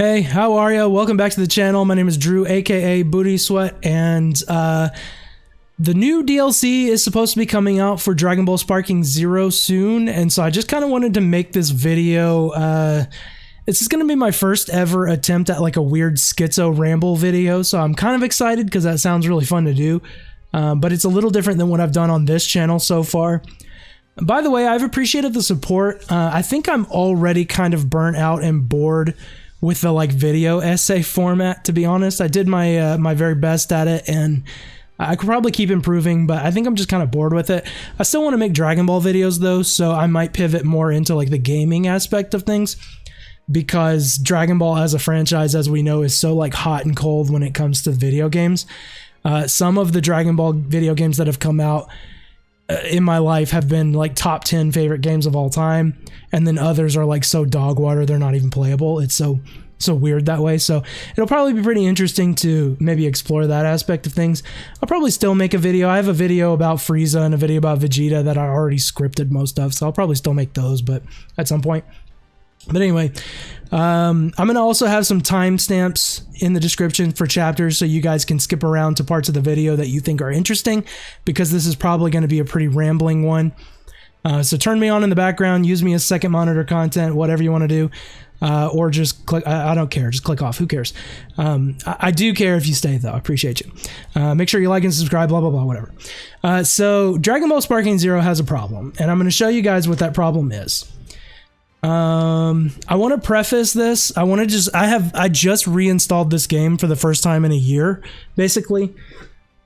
Hey, how are ya? Welcome back to the channel. My name is Drew, aka Booty Sweat, and the new DLC is supposed to be coming out for Dragon Ball Sparking Zero soon, and so I just kind of wanted to make this video. This is going to be my first ever attempt at like a weird schizo ramble video, so I'm kind of excited because that sounds really fun to do, but it's a little different than what I've done on this channel so far. By the way, I've appreciated the support. I think I'm already kind of burnt out and bored with the like video essay format, to be honest. I did my my very best at it, and I could probably keep improving, but I think I'm just kind of bored with it. I still want to make Dragon Ball videos though, so I might pivot more into like the gaming aspect of things, because Dragon Ball as a franchise, as we know, is so like hot and cold when it comes to video games. Some of the Dragon Ball video games that have come out in my life have been like top 10 favorite games of all time, and then others are like so dog water they're not even playable. It's so weird that way. So it'll probably be pretty interesting to maybe explore that aspect of things. I'll probably still make a video. I have a video about Frieza and a video about Vegeta that I already scripted most of, so I'll probably still make those, but at some point. But anyway, I'm going to also have some timestamps in the description for chapters so you guys can skip around to parts of the video that you think are interesting, because this is probably going to be a pretty rambling one. So turn me on in the background, use me as second monitor content, whatever you want to do, or just click. I don't care, just click off, who cares? I do care if you stay though, I appreciate you. Make sure you like and subscribe, blah, blah, blah, whatever. So Dragon Ball Sparking Zero has a problem, and I'm going to show you guys what that problem is. I want to preface this. I just reinstalled this game for the first time in a year, basically.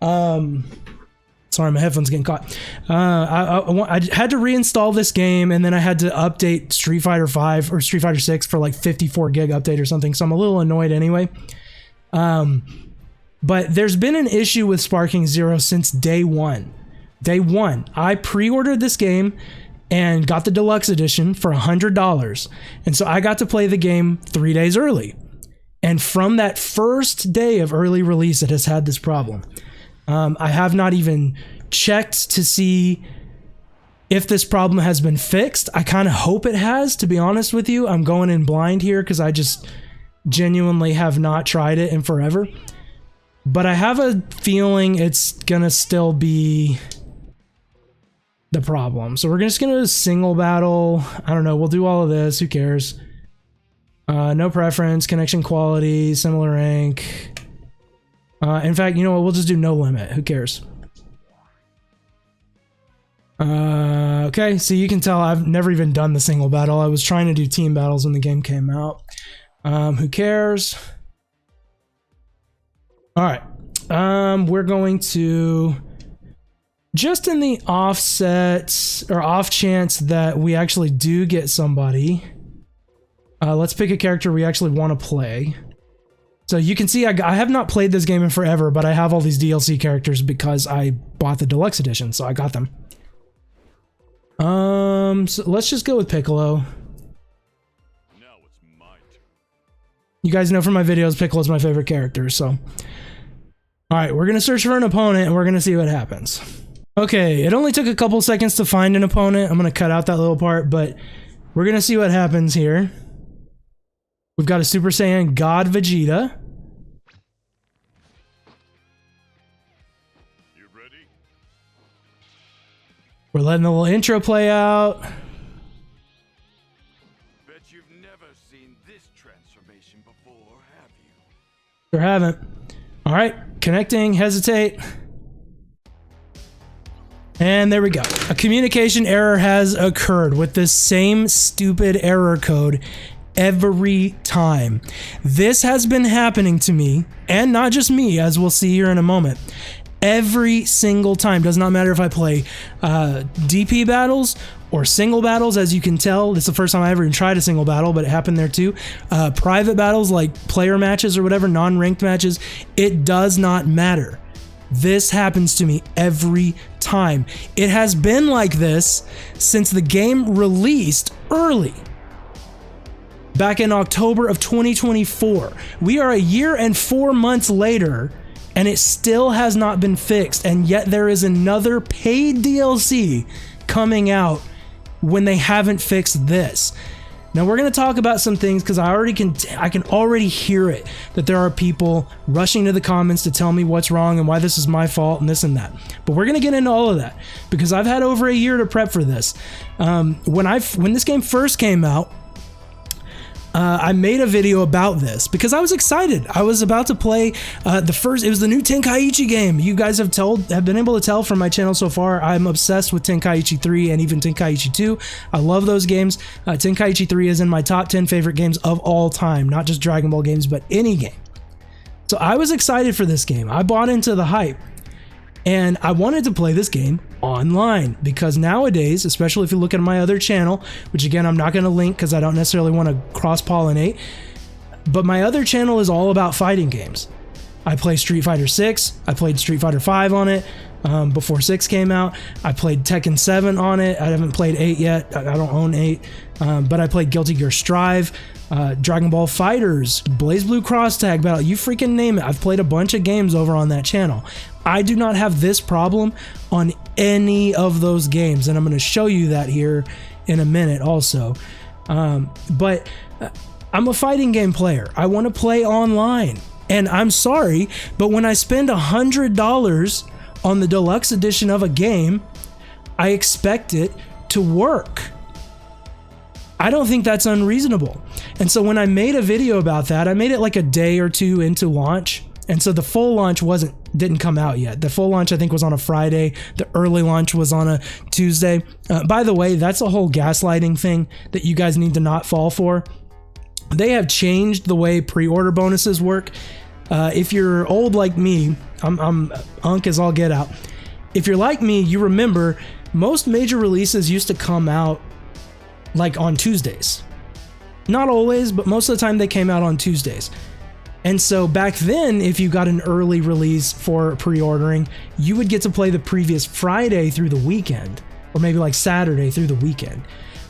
Sorry, my headphones getting caught. I had to reinstall this game, and then I had to update Street Fighter 5 or Street Fighter 6 for like 54 gig update or something. So I'm a little annoyed anyway. But there's been an issue with Sparking Zero since day one. Day one, I pre-ordered this game and got the deluxe edition for $100, and so I got to play the game 3 days early, and from that first day of early release it has had this problem. I have not even checked to see if this problem has been fixed. I kind of hope it has, to be honest with you. I'm going in blind here because I just genuinely have not tried it in forever, but I have a feeling it's gonna still be the problem. So we're just gonna single battle. I don't know, we'll do all of this, who cares? No preference, connection quality, similar rank. In fact, you know what, we'll just do no limit, who cares? Okay, so you can tell I've never even done the single battle. I was trying to do team battles when the game came out. Who cares? All right, we're going to, just in the offset or off chance that we actually do get somebody, let's pick a character we actually want to play. So you can see I have not played this game in forever, but I have all these DLC characters because I bought the deluxe edition, so I got them. So let's just go with Piccolo. Now it's my turn. You guys know from my videos, Piccolo's my favorite character, so. Alright, we're gonna search for an opponent and we're gonna see what happens. Okay, it only took a couple seconds to find an opponent. I'm gonna cut out that little part, but we're gonna see what happens here. We've got a Super Saiyan God Vegeta. You ready? We're letting the little intro play out. Bet you've never seen this transformation before, have you? Sure haven't. Alright, connecting, hesitate. And there we go. A communication error has occurred with this same stupid error code every time. This has been happening to me, and not just me, as we'll see here in a moment. Every single time. Does not matter if I play DP battles or single battles. As you can tell, this is the first time I ever even tried a single battle, but it happened there too. Private battles like player matches or whatever, non-ranked matches, it does not matter. This happens to me every time. It has been like this since the game released early, back in October of 2024. We are a year and 4 months later, and it still has not been fixed, and yet there is another paid DLC coming out when they haven't fixed this. Now we're going to talk about some things because I can already hear it, that there are people rushing to the comments to tell me what's wrong and why this is my fault and this and that. But we're going to get into all of that because I've had over a year to prep for this. When this game first came out, I made a video about this because I was excited. I was about to play it was the new Tenkaichi game. You guys have been able to tell from my channel so far, I'm obsessed with Tenkaichi 3 and even Tenkaichi 2. I love those games. Tenkaichi 3 is in my top 10 favorite games of all time, not just Dragon Ball games, but any game. So I was excited for this game. I bought into the hype. And I wanted to play this game online because nowadays, especially if you look at my other channel, which again, I'm not going to link because I don't necessarily want to cross-pollinate, but my other channel is all about fighting games. I play Street Fighter 6, I played Street Fighter 5 on it before 6 came out. I played Tekken 7 on it. I haven't played 8 yet. I don't own 8, but I played Guilty Gear Strive, Dragon Ball Fighters, BlazBlue Cross Tag Battle, you freaking name it. I've played a bunch of games over on that channel. I do not have this problem on any of those games, and I'm going to show you that here in a minute also. But I'm a fighting game player. I want to play online, and I'm sorry, but when I spend $100 on the deluxe edition of a game, I expect it to work. I don't think that's unreasonable. And so when I made a video about that, I made it like a day or two into launch. And so the full launch didn't come out yet. The full launch, I think, was on a Friday. The early launch was on a Tuesday. By the way, that's a whole gaslighting thing that you guys need to not fall for. They have changed the way pre-order bonuses work. If you're old like me, I'm unk as all get out. If you're like me, you remember most major releases used to come out like on Tuesdays. Not always, but most of the time they came out on Tuesdays. And so back then, if you got an early release for pre-ordering, you would get to play the previous Friday through the weekend, or maybe like Saturday through the weekend.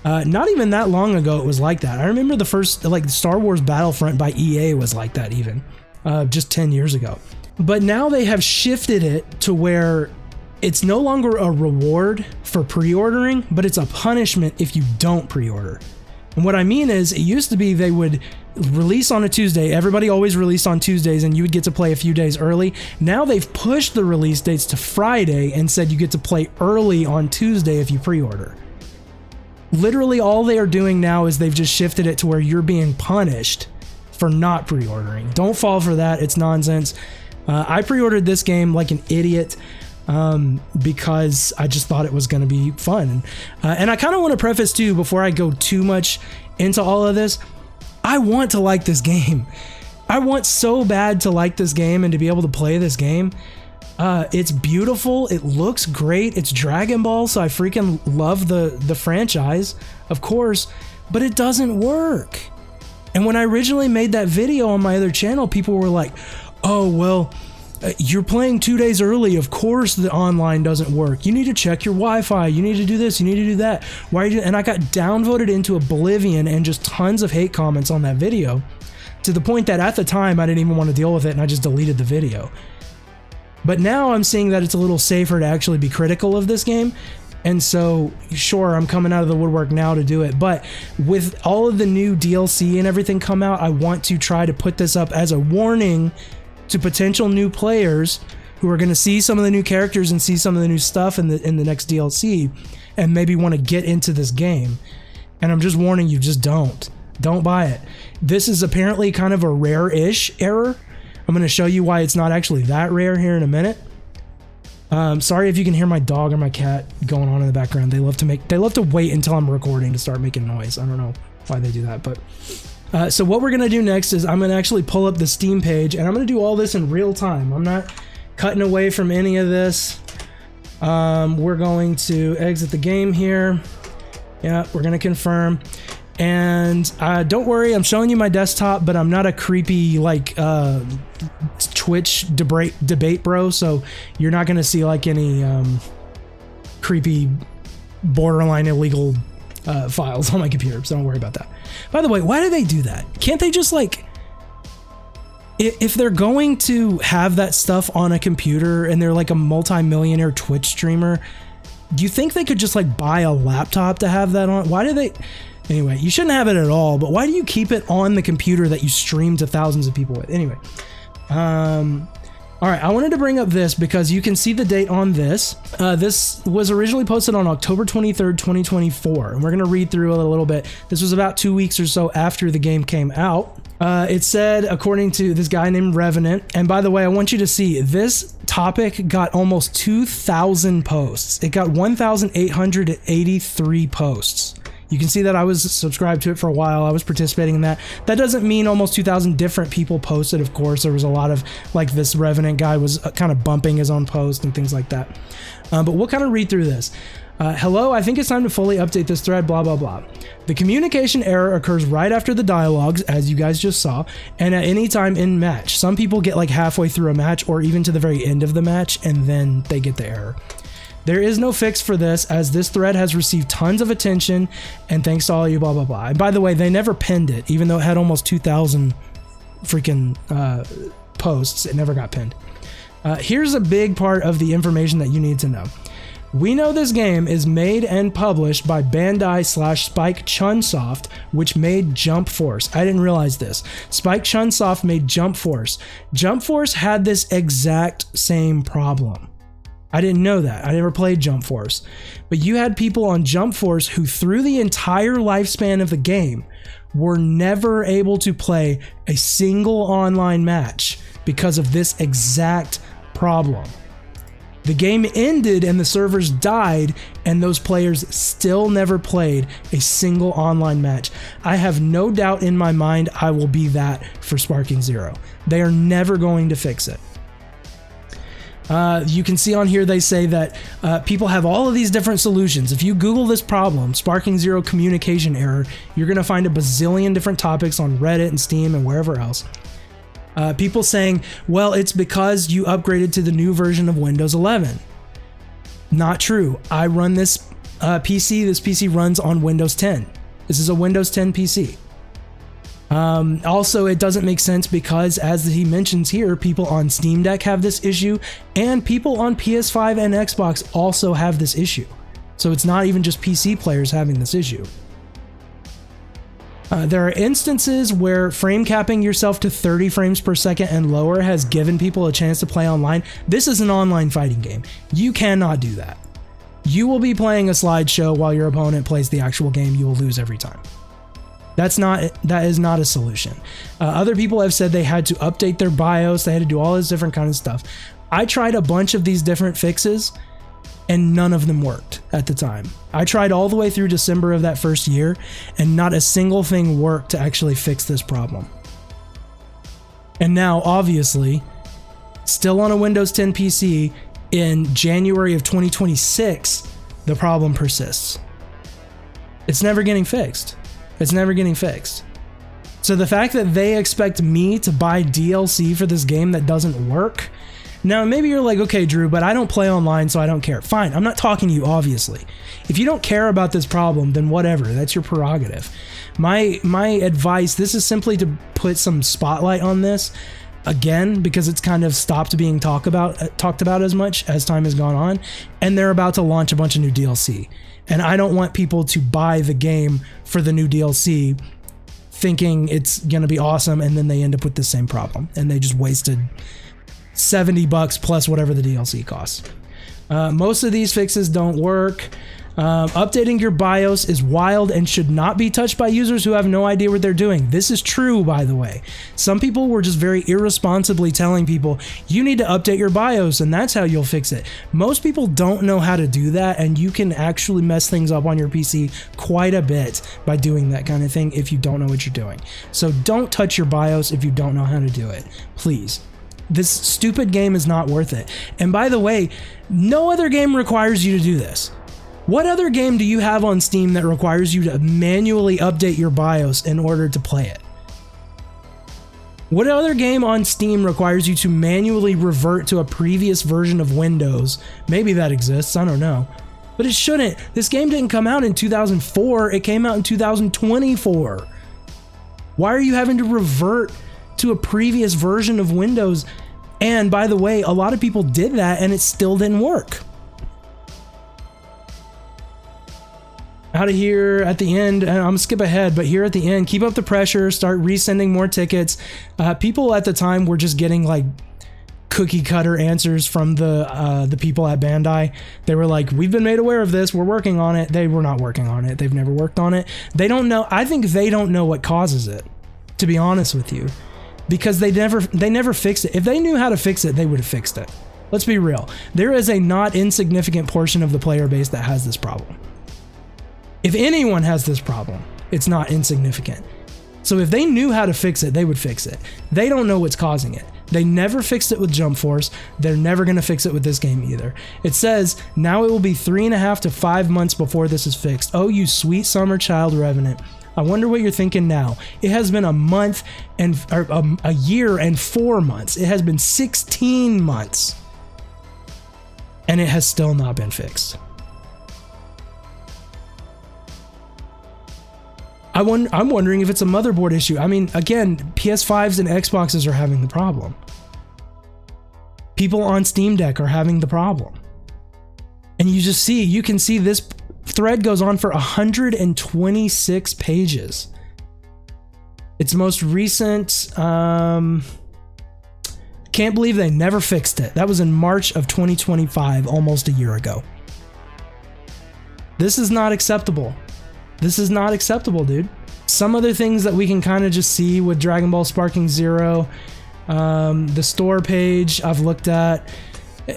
Not even that long ago, it was like that. I remember the first, like Star Wars Battlefront by EA was like that even, just 10 years ago. But now they have shifted it to where it's no longer a reward for pre-ordering, but it's a punishment if you don't pre-order. And what I mean is, it used to be they would release on a Tuesday. Everybody always released on Tuesdays, and you would get to play a few days early. Now they've pushed the release dates to Friday and said you get to play early on Tuesday if you pre-order. Literally all they are doing now is they've just shifted it to where you're being punished for not pre-ordering. Don't fall for that. It's nonsense. I pre-ordered this game like an idiot. Because I just thought it was going to be fun. And I kind of want to preface too, before I go too much into all of this, I want to like this game. I want so bad to like this game and to be able to play this game. It's beautiful. It looks great. It's Dragon Ball, so I freaking love the franchise, of course, but it doesn't work. And when I originally made that video on my other channel, people were like, oh, well, you're playing 2 days early. Of course the online doesn't work. You need to check your Wi-Fi. You need to do this. You need to do that. Why are you? And I got downvoted into oblivion and just tons of hate comments on that video, to the point that at the time I didn't even want to deal with it and I just deleted the video. But now I'm seeing that it's a little safer to actually be critical of this game. And so, sure, I'm coming out of the woodwork now to do it. But with all of the new DLC and everything come out, I want to try to put this up as a warning to potential new players who are going to see some of the new characters and see some of the new stuff in the next DLC and maybe want to get into this game. And I'm just warning you, just don't buy it. This is apparently kind of a rare-ish error. I'm going to show you why it's not actually that rare here in a minute. Sorry if you can hear my dog or my cat going on in the background. They love to wait until I'm recording to start making noise. I don't know why they do that, but so what we're gonna do next is I'm gonna actually pull up the Steam page, and I'm gonna do all this in real time. I'm not cutting away from any of this. We're going to exit the game here. Yeah, we're gonna confirm. And don't worry, I'm showing you my desktop, but I'm not a creepy like Twitch debate bro, so you're not gonna see like any creepy borderline illegal files on my computer, so don't worry about that. By the way, why do they do that? Can't they just like, if they're going to have that stuff on a computer and they're like a multi-millionaire Twitch streamer, do you think they could just like buy a laptop to have that on? Why do they, Anyway, you shouldn't have it at all, but why do you keep it on the computer that you stream to thousands of people with? Anyway, all right, I wanted to bring up this because you can see the date on this. This was originally posted on October 23rd, 2024, and we're going to read through it a little bit. This was about 2 weeks or so after the game came out. It said, according to this guy named Revenant, and by the way, I want you to see this topic got almost 2,000 posts. It got 1,883 posts. You can see that I was subscribed to it for a while. I was participating in that. That doesn't mean almost 2,000 different people posted, of course. There was a lot of, like, this Revenant guy was kind of bumping his own post and things like that. But we'll kind of read through this. Hello, I think it's time to fully update this thread, blah, blah, blah. The communication error occurs right after the dialogues, as you guys just saw, and at any time in match. Some people get like halfway through a match or even to the very end of the match, and then they get the error. There is no fix for this, as this thread has received tons of attention, and thanks to all you, blah, blah, blah. And by the way, they never pinned it, even though it had almost 2,000 freaking posts. It never got pinned. Here's a big part of the information that you need to know. We know this game is made and published by Bandai/Spike Chunsoft, which made Jump Force. I didn't realize this. Spike Chunsoft made Jump Force. Jump Force had this exact same problem. I didn't know that. I never played Jump Force. But you had people on Jump Force who, through the entire lifespan of the game, were never able to play a single online match because of this exact problem. The game ended and the servers died, and those players still never played a single online match. I have no doubt in my mind I will be that for Sparking Zero. They are never going to fix it. You can see on here they say that people have all of these different solutions. If you Google this problem, Sparking Zero communication error, you're going to find a bazillion different topics on Reddit and Steam and wherever else. People saying, well, it's because you upgraded to the new version of Windows 11. Not true. I run this PC. This PC runs on Windows 10. This is a Windows 10 PC. Also, it doesn't make sense because, as he mentions here, people on Steam Deck have this issue, and people on PS5 and Xbox also have this issue. So it's not even just PC players having this issue. There are instances where frame capping yourself to 30 frames per second and lower has given people a chance to play online. This is an online fighting game. You cannot do that. You will be playing a slideshow while your opponent plays the actual game. You will lose every time. That is not a solution. Other people have said they had to update their BIOS. They had to do all this different kind of stuff. I tried a bunch of these different fixes, and none of them worked at the time. I tried all the way through December of that first year, and not a single thing worked to actually fix this problem. And now, obviously, still on a Windows 10 PC in January of 2026, the problem persists. It's never getting fixed. It's never getting fixed. So the fact that they expect me to buy DLC for this game that doesn't work. Now, maybe you're like, okay, Drew, but I don't play online, so I don't care. Fine, I'm not talking to you, obviously. If you don't care about this problem, then whatever, that's your prerogative. My advice, this is simply to put some spotlight on this, again, because it's kind of stopped being talked about as much as time has gone on, and they're about to launch a bunch of new DLC. And I don't want people to buy the game for the new DLC thinking it's going to be awesome, and then they end up with the same problem, and they just wasted $70 plus whatever the DLC costs. Most of these fixes don't work. Updating your BIOS is wild and should not be touched by users who have no idea what they're doing. This is true, by the way. Some people were just very irresponsibly telling people, you need to update your BIOS and that's how you'll fix it. Most people don't know how to do that, and you can actually mess things up on your PC quite a bit by doing that kind of thing if you don't know what you're doing. So don't touch your BIOS if you don't know how to do it, please. This stupid game is not worth it. And by the way, no other game requires you to do this. What other game do you have on Steam that requires you to manually update your BIOS in order to play it? What other game on Steam requires you to manually revert to a previous version of Windows? Maybe that exists, I don't know. But it shouldn't. This game didn't come out in 2004, it came out in 2024. Why are you having to revert to a previous version of Windows? And by the way, a lot of people did that and it still didn't work. out of here at the end, and I'm gonna skip ahead, but here at the end, keep up the pressure, start resending more tickets. People at the time were just getting like cookie cutter answers from the people at Bandai. They were like, we've been made aware of this, we're working on it. They were not working on it. They've never worked on it. They don't know. I think they don't know what causes it, to be honest with you, because they never fixed it. If they knew how to fix it, they would have fixed it. Let's be real. There is a not insignificant portion of the player base that has this problem. If anyone has this problem, it's not insignificant. So if they knew how to fix it, they would fix it. They don't know what's causing it. They never fixed it with Jump Force. They're never going to fix it with this game either. It says, now it will be 3.5 to 5 months before this is fixed. Oh, you sweet summer child revenant. I wonder what you're thinking now. It has been a year and 4 months. It has been 16 months. And it has still not been fixed. I'm wondering if it's a motherboard issue. I mean, again, PS5s and Xboxes are having the problem. People on Steam Deck are having the problem. And you can see this thread goes on for 126 pages. Its most recent, can't believe they never fixed it. That was in March of 2025, almost a year ago. This is not acceptable. This is not acceptable, dude. Some other things that we can kind of just see with Dragon Ball Sparking Zero, the store page I've looked at,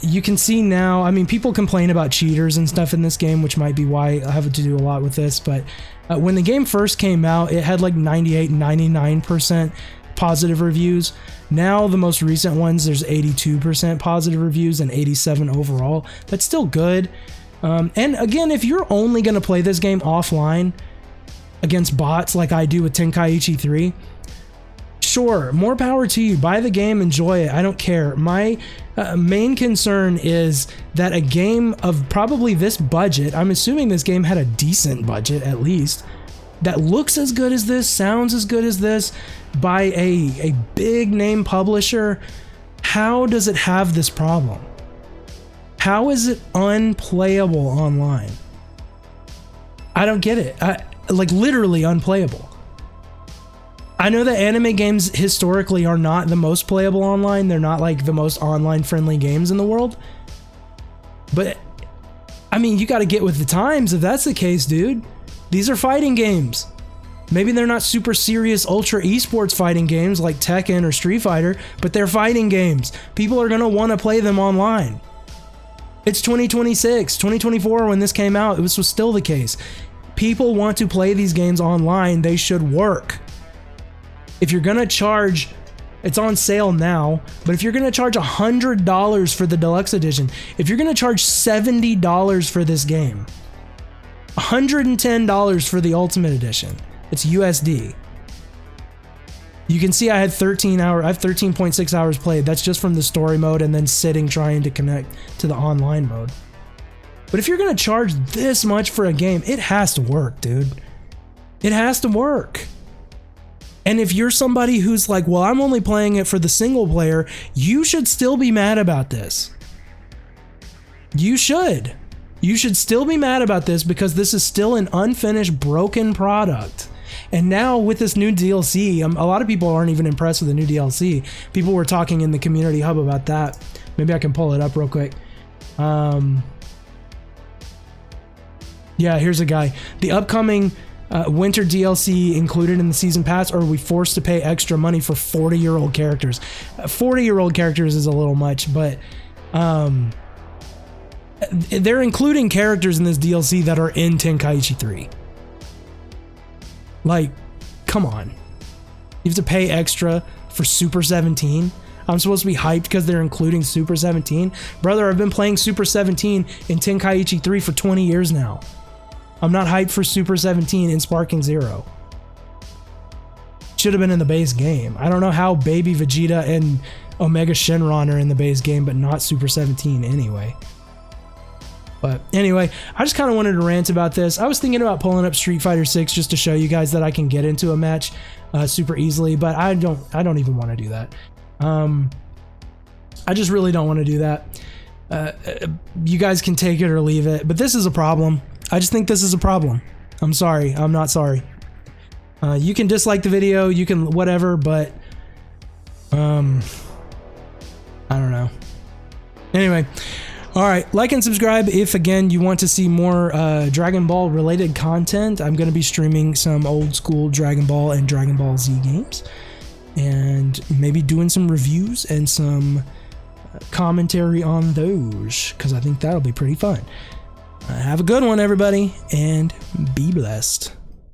you can see now, I mean, people complain about cheaters and stuff in this game, which might be why I have to do a lot with this, but when the game first came out, it had like 98, 99% positive reviews. Now, the most recent ones, there's 82% positive reviews and 87 overall. That's still good. And again, if you're only going to play this game offline against bots like I do with Tenkaichi 3, sure, more power to you. Buy the game, enjoy it. I don't care. My main concern is that a game of probably this budget, I'm assuming this game had a decent budget at least, that looks as good as this, sounds as good as this, by a big name publisher, how does it have this problem? How is it unplayable online? I don't get it. Like literally unplayable. I know that anime games historically are not the most playable online. They're not like the most online friendly games in the world. But I mean, you got to get with the times if that's the case, dude. These are fighting games. Maybe they're not super serious ultra esports fighting games like Tekken or Street Fighter, but they're fighting games. People are going to want to play them online. It's 2026, 2024 when this came out, this was still the case. People want to play these games online, they should work. If you're gonna charge, it's on sale now, but if you're gonna charge $100 for the deluxe edition, if you're gonna charge $70 for this game, $110 for the ultimate edition, it's USD. You can see I have 13.6 hours played. That's just from the story mode and then sitting trying to connect to the online mode. But if you're going to charge this much for a game, it has to work, dude. It has to work. And if you're somebody who's like, well, I'm only playing it for the single player, you should still be mad about this. You should. You should still be mad about this because this is still an unfinished, broken product. And now with this new DLC, a lot of people aren't even impressed with the new DLC. People were talking in the community hub about that. Maybe I can pull it up real quick. Yeah, here's a guy. The upcoming winter DLC included in the season pass, or are we forced to pay extra money for 40-year-old characters? 40-year-old characters is a little much, but they're including characters in this DLC that are in Tenkaichi 3. Like, come on. You have to pay extra for Super 17? I'm supposed to be hyped because they're including Super 17? Brother, I've been playing Super 17 in Tenkaichi 3 for 20 years now. I'm not hyped for Super 17 in Sparking Zero. Should have been in the base game. I don't know how Baby Vegeta and Omega Shenron are in the base game, but not Super 17 anyway. But anyway, I just kind of wanted to rant about this. I was thinking about pulling up Street Fighter 6 just to show you guys that I can get into a match super easily, but I don't even want to do that. I just really don't want to do that. You guys can take it or leave it, but this is a problem. I just think this is a problem. I'm sorry. I'm not sorry. You can dislike the video, you can whatever, but I don't know. Anyway, all right, like and subscribe if again you want to see more Dragon Ball related content. I'm going to be streaming some old school Dragon Ball and Dragon Ball Z games, and maybe doing some reviews and some commentary on those, because I think that'll be pretty fun. Have a good one, everybody, and be blessed.